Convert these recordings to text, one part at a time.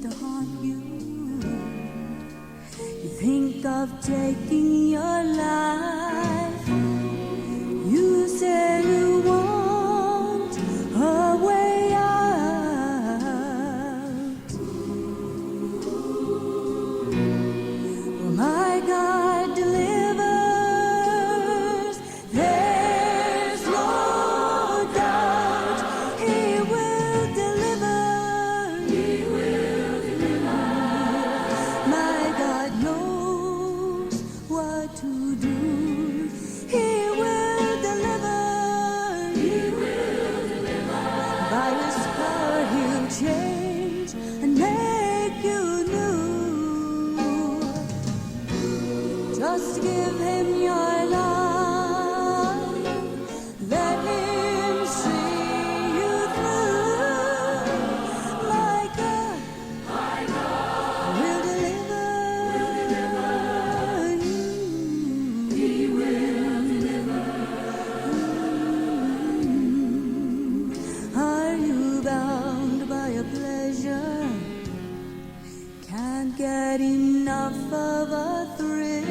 to haunt you. You think of taking your life. You say you want a way out. Oh, my God delivers. There's no doubt He will deliver. He will deliver. My God knows what to do. He will deliver. He will deliver. By His power He'll change and make you new. Just give Him your life. Let Him see you through. My God will deliver you. He will deliver. Are you bound by a pleasure? Can't get enough of a thrill,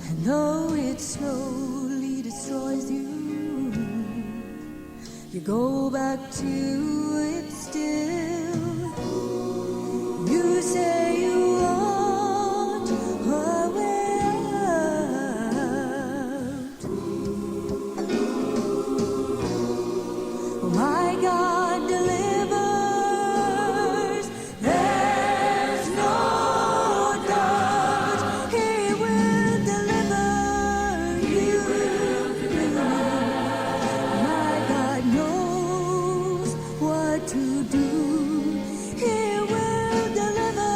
and though it slowly destroys you, you go back to it still. You say you want a way out. Oh, my God delivers. There's no doubt He will deliver you. My God knows what to do. He will deliver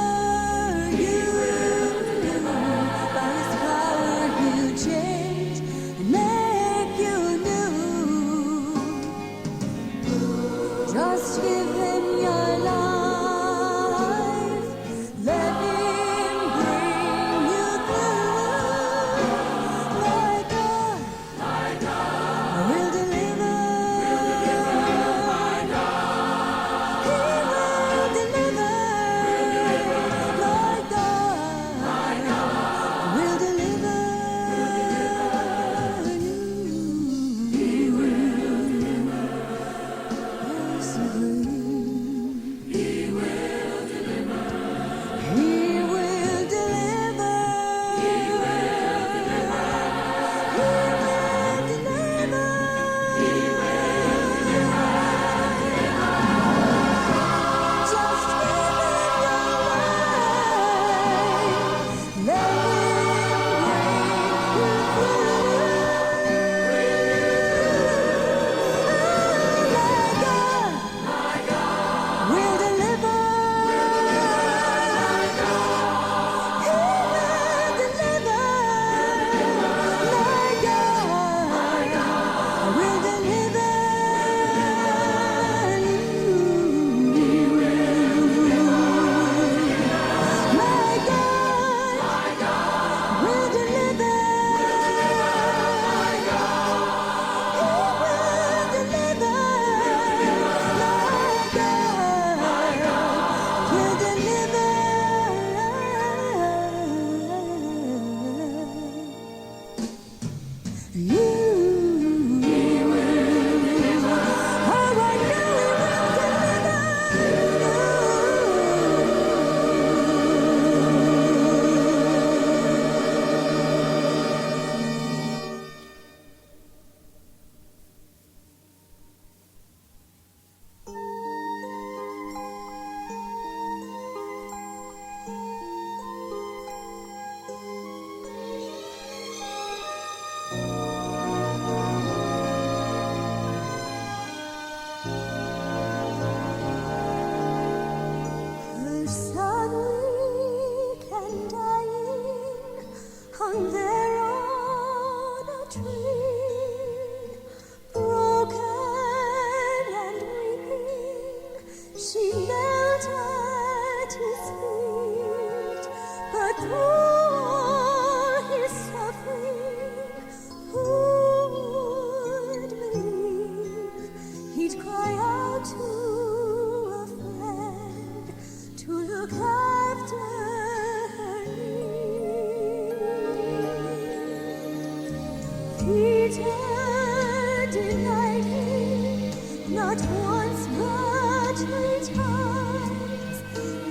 Not once but 3 times,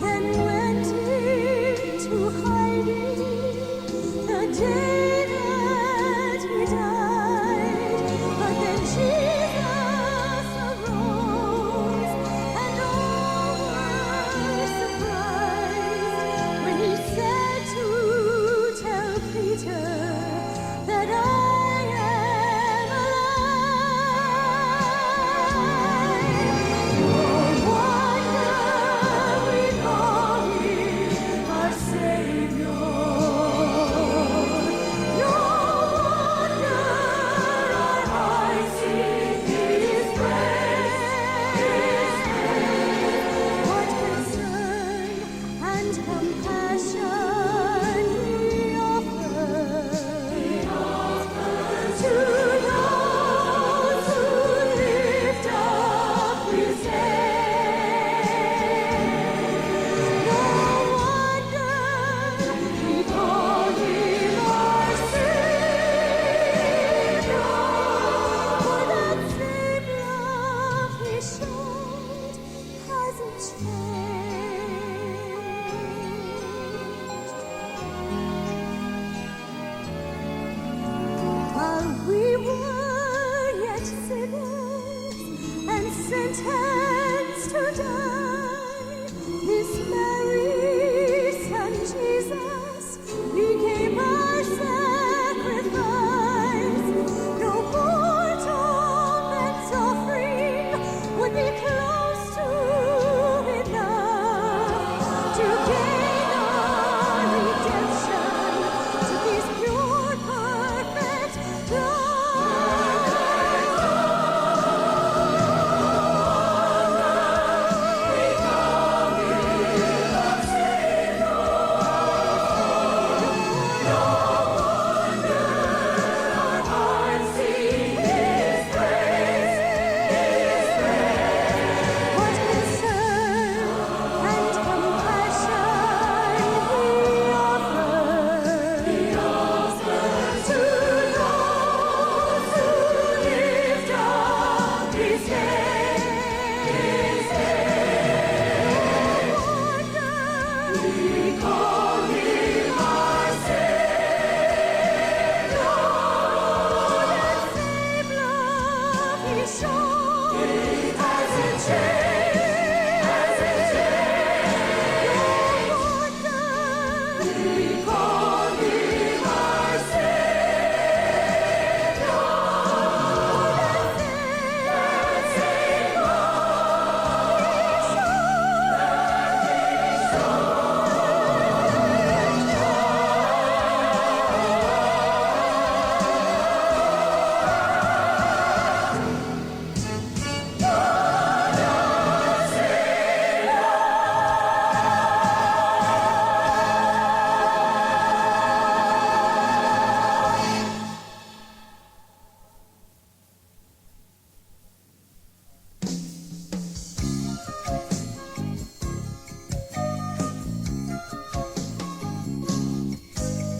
then went into hiding the day that he died. But then Jesus arose, and all were surprised when he said to tell Peter that I am alive. No wonder we call him our Savior. No wonder our hearts sing his praise. What concern and compassion he offers to those who lift up his head. No wonder we call him our Savior, for that same love he showed hasn't changed. While we were yet sinners and sentenced to die, this very Son Jesus became our sacrifice. No mortal man's offering would be close to enough to gain our redemption to his pure, perfect love. What concern and compassion he offers to those who lift up his head. No wonder we call him our Savior. That same love he showed hasn't changed. No wonder we call him our Savior. That same love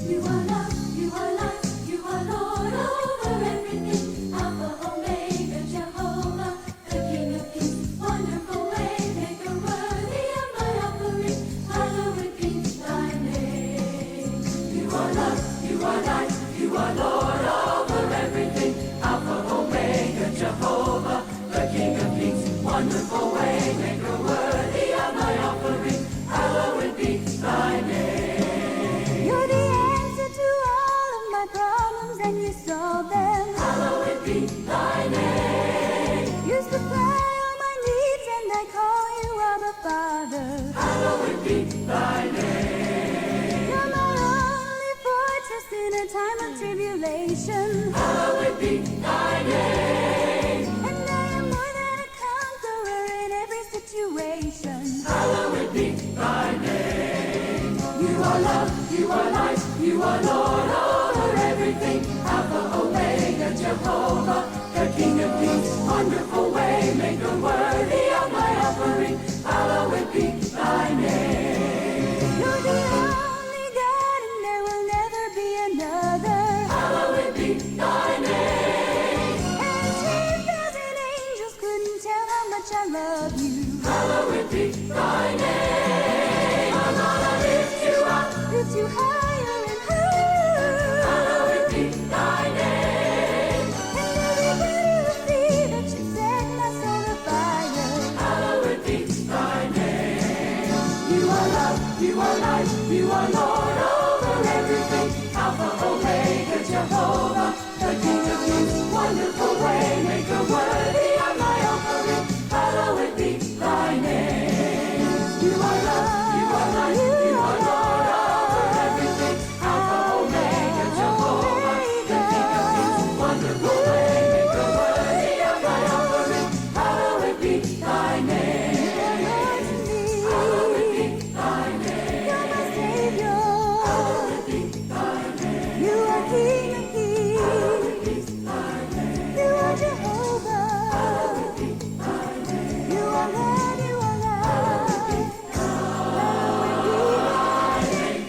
You are love, you are light, you are Lord over everything. Alpha, Omega, Jehovah, the King of Kings, wonderful way, maker worthy of my offering. Hallowed be thy name. You are love, you are light, you are Lord over everything. Alpha, Omega, Jehovah, the King of Kings, wonderful way, maker worthy of my offering. Hallowed be thy name. You're the answer to all of my problems, and you solve them. Hallowed be thy name. You supply all my needs, and I call you Abba Father. Hallowed be thy name. You're my only fortress in a time of tribulation. Hallowed be thy name. And I am more than a conqueror in every situation. Hallowed be thy name. You are love, you are light, you are Lord over everything. Alpha, Omega, Jehovah, the King of Kings, wonderful way, maker worthy of my offering. Hallowed be thy name. You're the only God, and there will never be another. Hallowed be thy name. love you. Hallowed be thy name. I'm gonna lift you up, lift you higher and higher. Hallowed be thy name. And everybody will see that you set my soul afire. Hallowed be thy name. You are love, you are life, you are Lord over everything. Alpha, Omega, Jehovah, the King of Kings, wonderful Waymaker, worthy of my offering. Hallowed be thy name. You are love, you are life, you are Lord over everything. Alpha, Omega, Jehovah, the King of Kings, wonderful Waymaker, worthy of my offering. Hallowed be thy name. Hallowed be thy name. You're my Savior. Hallowed be thy name. You are King of Kings. Hallowed be thy name. You are Jehovah. Hallowed be thy name. You are Lord, you are life. Hallowed be thy name.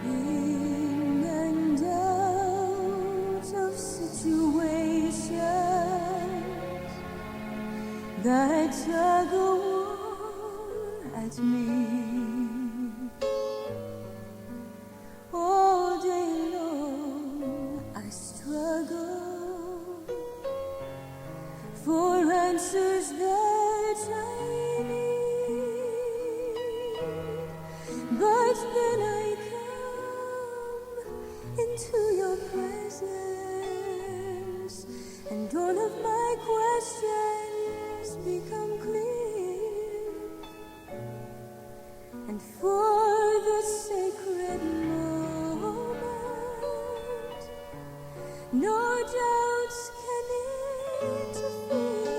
In and out of situations that tug a war at me, all day long I struggle for answers that I need, but then I come into your presence, and all of my questions become clear. And for the sacred moment, no doubts can interfere.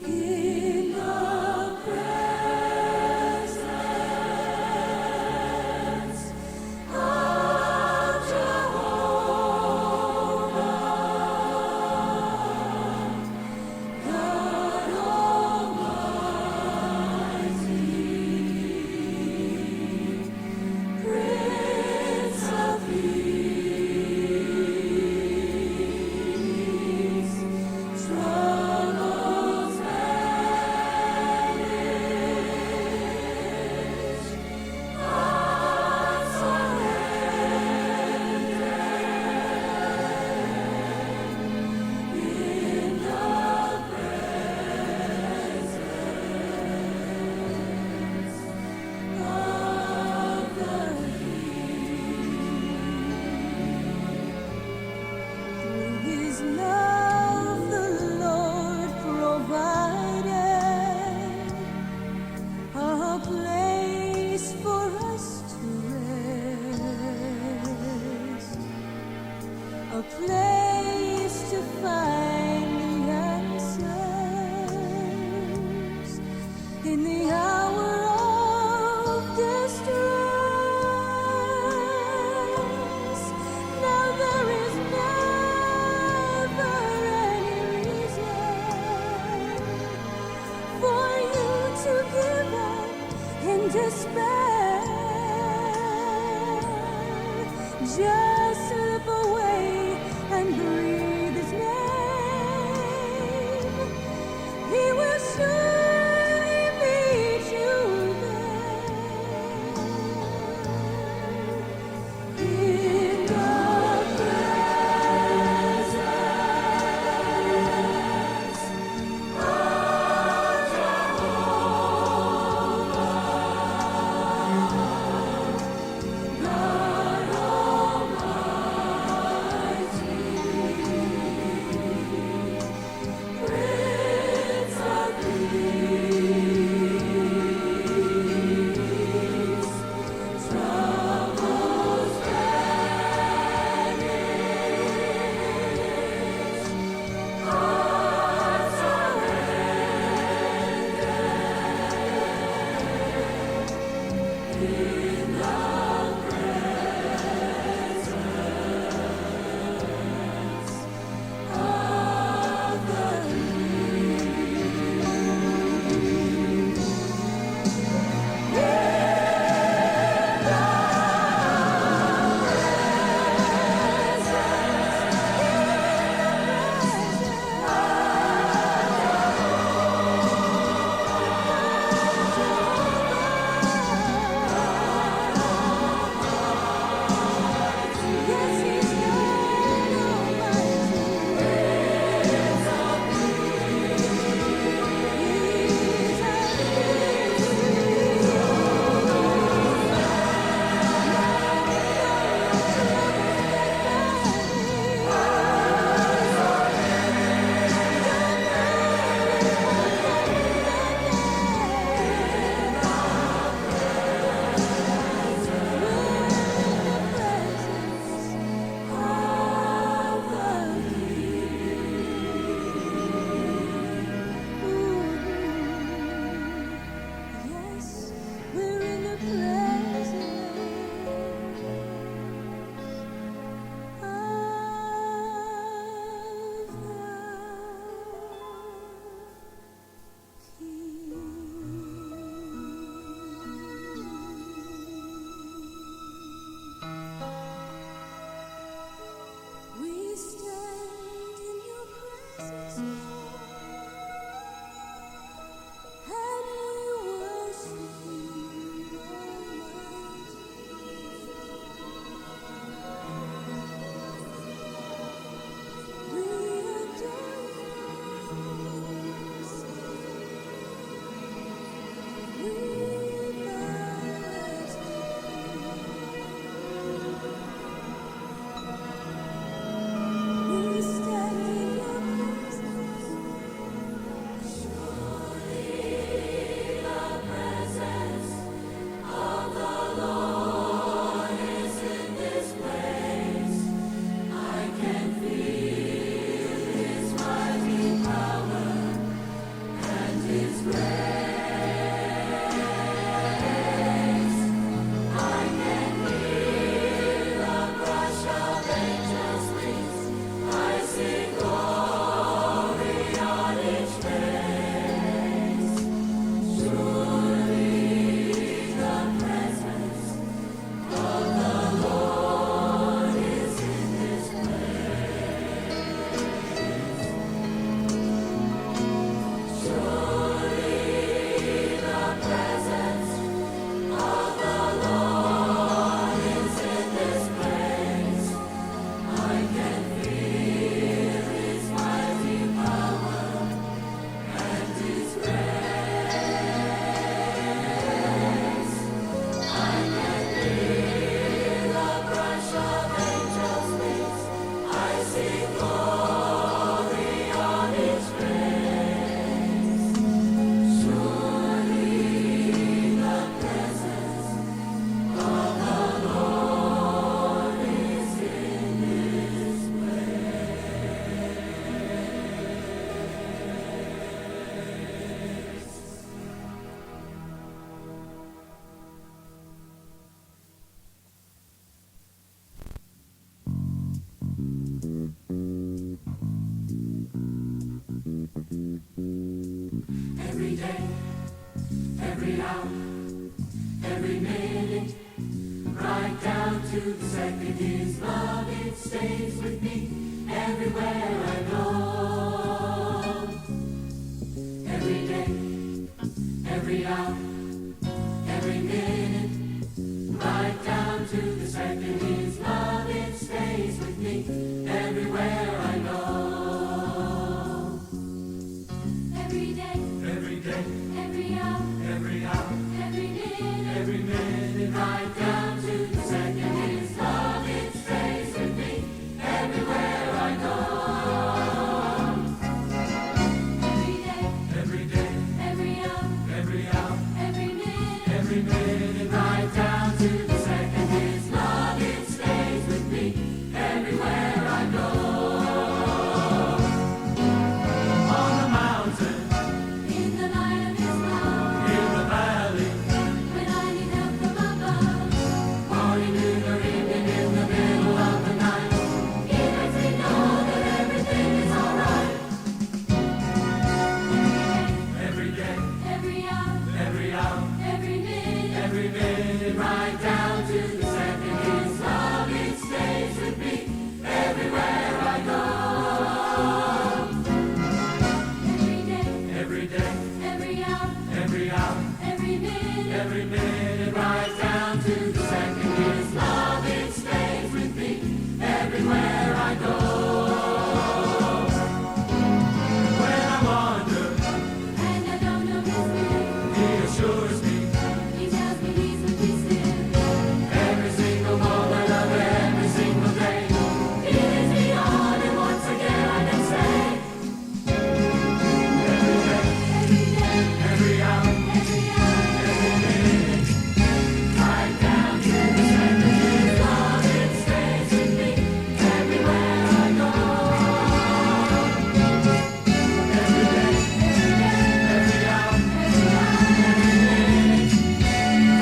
In the presence of Jehovah, God Almighty, Prince of Peace, troubles vanish, hearts surrendered in the presence of the Through His love, the Lord provided a place for us to rest, a place to find the answers in the hour of distress. Now there is never any reason for you to give up in despair. Just slip away and breathe His name. He will surely meet you there. In the presence the second. His love, it stays with me everywhere I go. Every day, every hour, every minute, right down to the second. His love, it stays with me everywhere I go. Every day, every day, every hour, every minute, right down to the second. His love, it stays with me everywhere I go. Every day, every hour, every minute, right down to the second. His love, it stays with me everywhere I go. On the mountain, in the light of His love, in the valley, when I need help from above, morning, noon, or evening, in the middle of the night, He lets me know that everything is alright. Every day, every hour, every minute, right down to the second. His love, it stays with me everywhere I go. Every day, every hour, every minute, right down to the second. His love, it stays with me everywhere I go. When I wander and I don't know His will, He assures me. He tells me He's with me still. Every single moment of every single day, He leads me on, and once again I can say, every day, every hour, every minute, right down to the second. His love, it stays with me everywhere I go. Every day, every hour, every minute,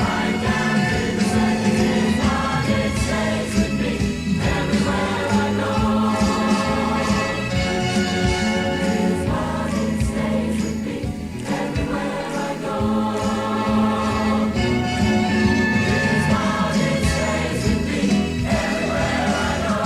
right down to the second. His love, it stays with me everywhere I go. His love, it stays with me everywhere I go. His love, it stays with me everywhere I go.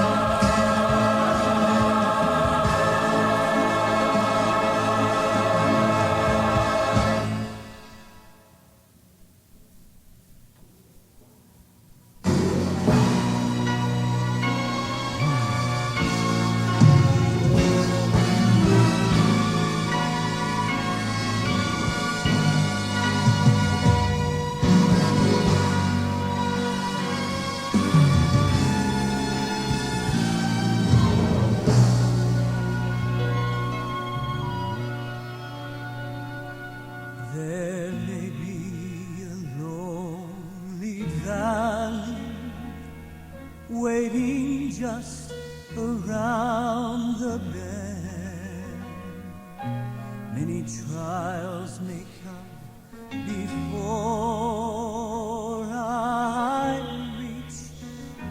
There may be a lonely valley waiting just around the bend. Many trials may come before I reach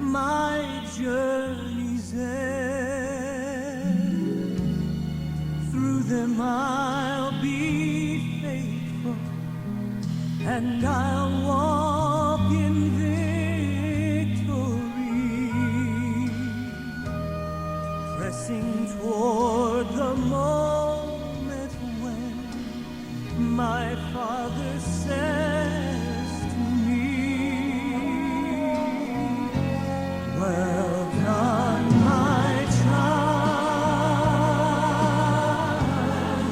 my journey's end. Through them I'll be faithful, and I'll walk in victory, pressing toward the moment when my Father says to me, well done, my child,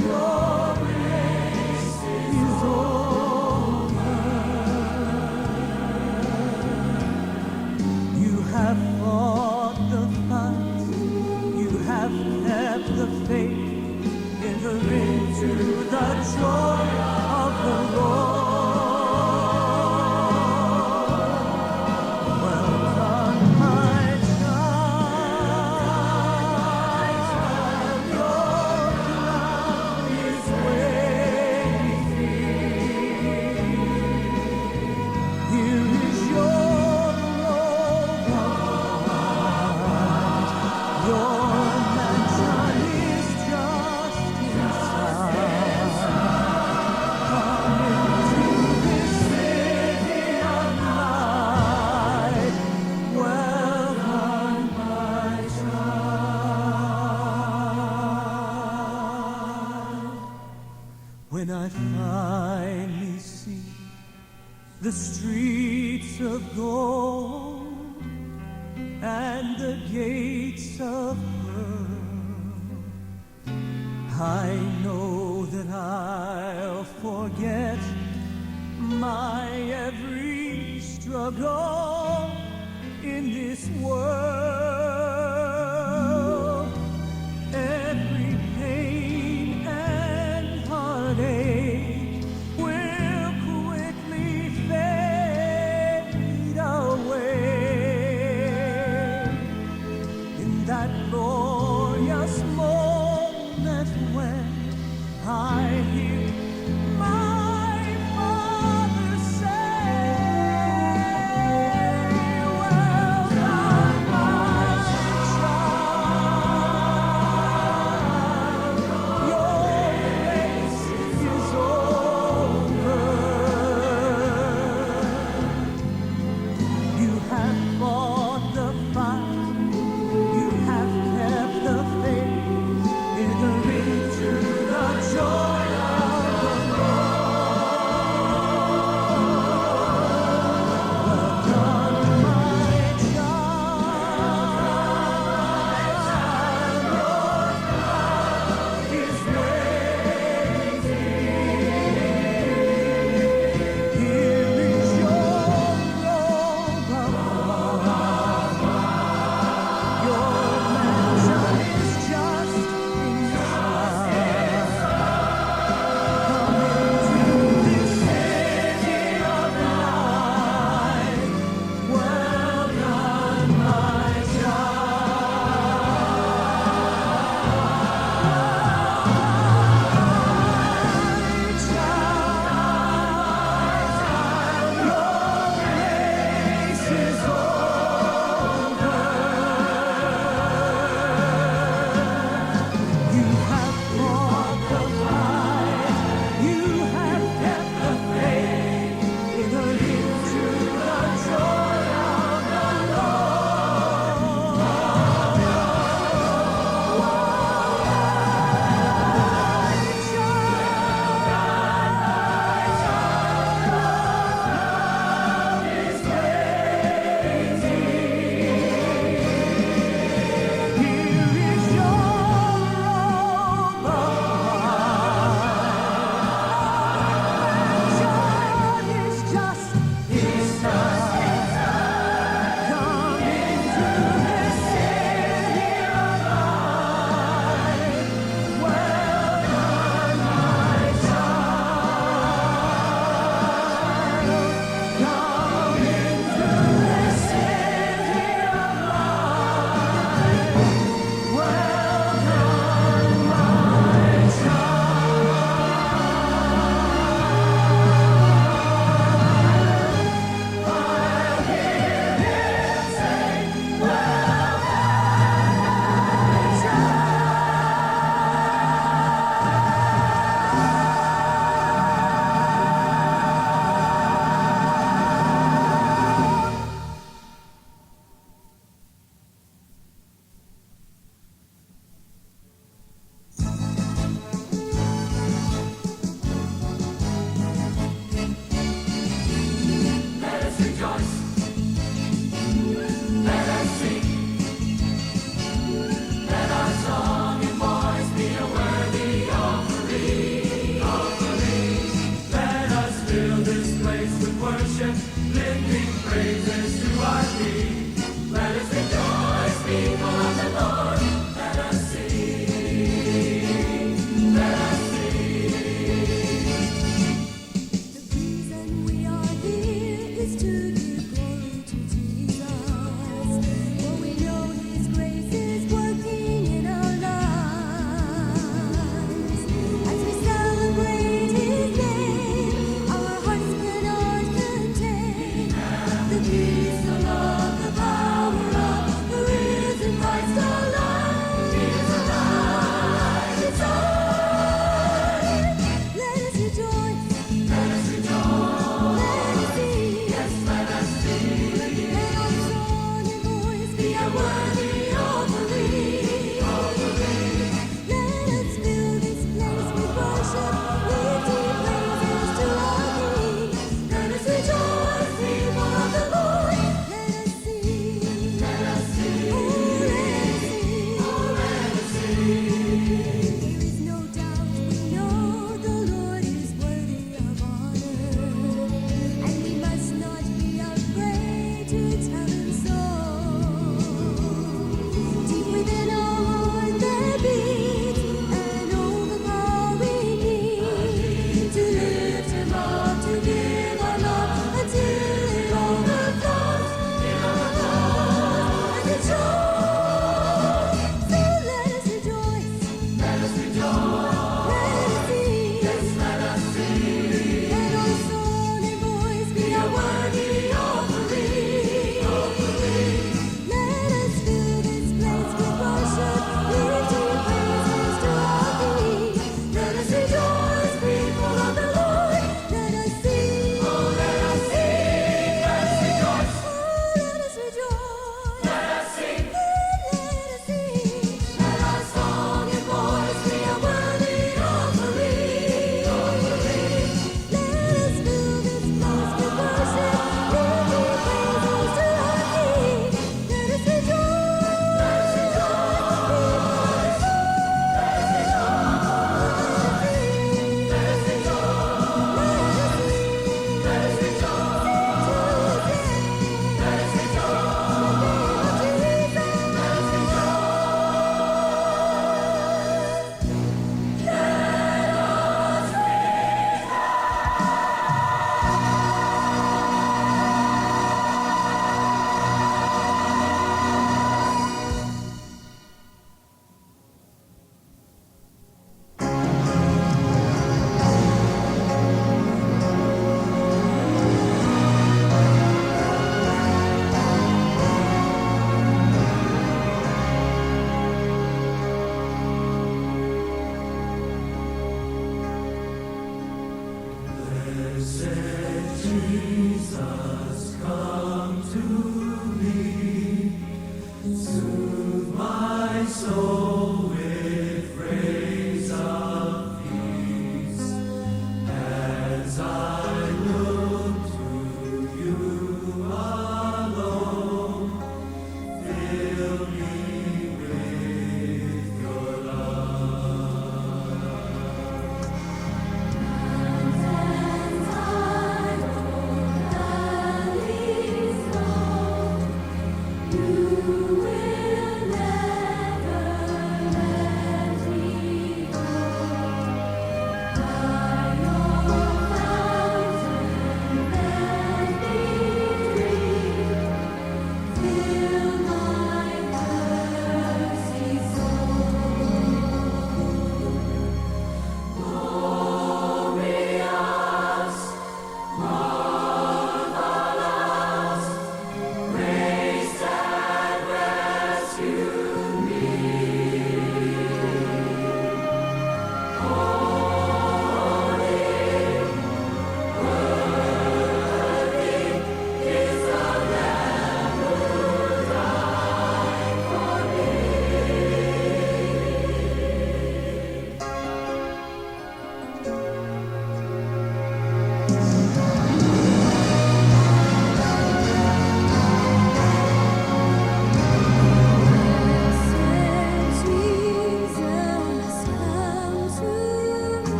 your race is over. You have fought the fight, you have kept the faith, enter into the joy of the Lord. Well done, my child, your crown is waiting. Here is your robe of white, your mansion is just inside. when I finally see the streets of gold and the gates of pearl, I know that I'll forget my every struggle in this world. Every pain and heartache will quickly fade away in that glorious moment when I hear my Father say, well done, my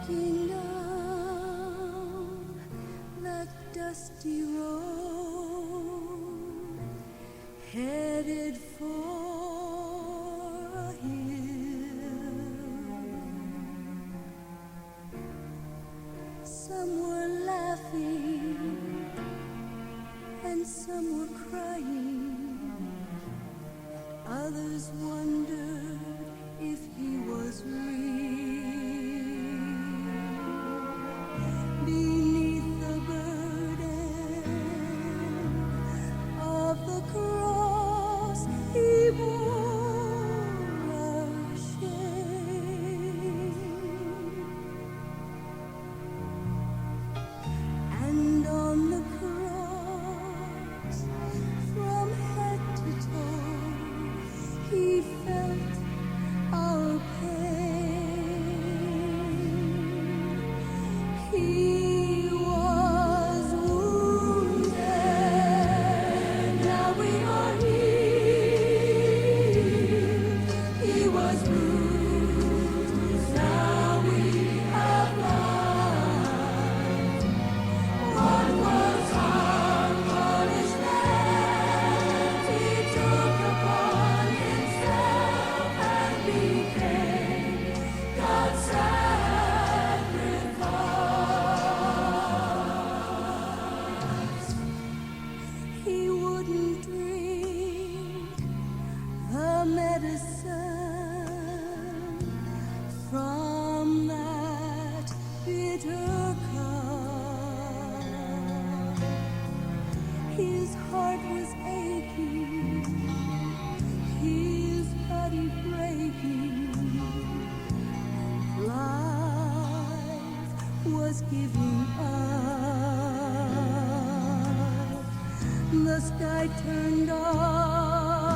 walking down that dusty road, headed for a hill. heart was aching, his body breaking, life was giving up. The sky turned dark.